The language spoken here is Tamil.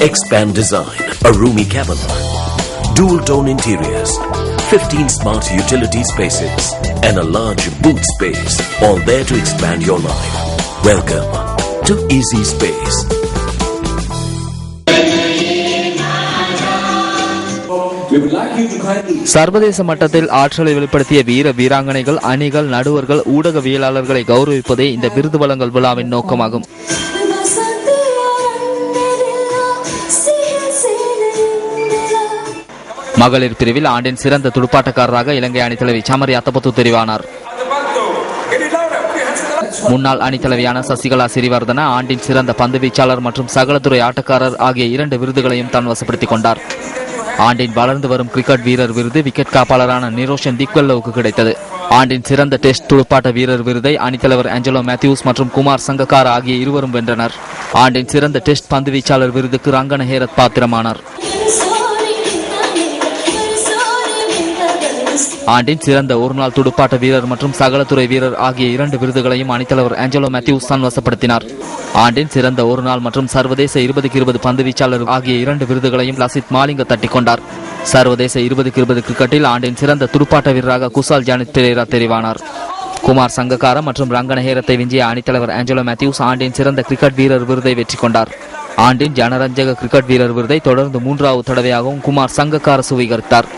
Expand Design, a roomy cabin, dual tone interiors, 15 smart utility spaces, and a large boot space, all there to expand your life. Welcome to Easy Space. சர்வதேச மட்டத்தில் ஆற்றலை வெளிப்படுத்திய வீர வீராங்கனைகள், அணிகள், நடுவர்கள், ஊடகவியலாளர்களை கௌரவிப்பதே இந்த விருது வழங்கல் விழாவின் நோக்கமாகும். மகளிர் பிரிவில் ஆண்டின் சிறந்த துடுப்பாட்டக்காரராக இலங்கை அணித்தலைவி சமரி அத்தபத்து தெரிவானார். முன்னாள் அணித்தலைவியான சசிகலா சிறிவர்தன ஆண்டின் சிறந்த பந்து வீச்சாளர் மற்றும் சகலத்துறை ஆட்டக்காரர் ஆகிய 2 விருதுகளையும் தன் வசப்படுத்திக் கொண்டார். ஆண்டின் வளர்ந்து வரும் கிரிக்கெட் வீரர் விருது விக்கெட் காப்பாளரான நிரோஷன் டிக்வெல்லோவுக்கு கிடைத்தது. ஆண்டின் சிறந்த டெஸ்ட் துடுப்பாட்ட வீரர் விருதை அணித்தலைவர் ஆஞ்சலோ மேத்யூஸ் மற்றும் குமார் சங்கக்காரா ஆகிய இருவரும் வென்றனர். ஆண்டின் சிறந்த டெஸ்ட் பந்து வீச்சாளர் விருதுக்கு ரங்கன ஹேரத் பாத்திரமானார். ஆண்டின் சிறந்த ஒருநாள் துடுப்பாட்ட வீரர் மற்றும் சகலத்துறை வீரர் ஆகிய 2 விருதுகளையும் அணித்தலைவர் ஆஞ்சலோ மேத்யூஸ் தான் வசப்படுத்தினார். ஆண்டின் சிறந்த ஒருநாள் மற்றும் சர்வதேச 20-20 பந்து வீச்சாளர் ஆகிய 2 விருதுகளையும் லசித் மாலிங்க தட்டி கொண்டார். சர்வதேச 20-20 கிரிக்கெட்டில் ஆண்டின் சிறந்த துடுப்பாட்ட வீரராக குசால் ஜானித் பெரேரா தெரிவானார். குமார் சங்கக்காரா மற்றும் ரங்கன ஹேரத்தை விஞ்சிய அணித்தலைவர் ஆஞ்சலோ மேத்யூஸ் ஆண்டின் சிறந்த கிரிக்கெட் வீரர் விருதை வெற்றி கொண்டார். ஆண்டின் ஜனரஞ்சக கிரிக்கெட் வீரர் விருதை தொடர்ந்து 3வது தடவையாகவும் குமார் சங்கக்காரா சுவீகரித்தார்.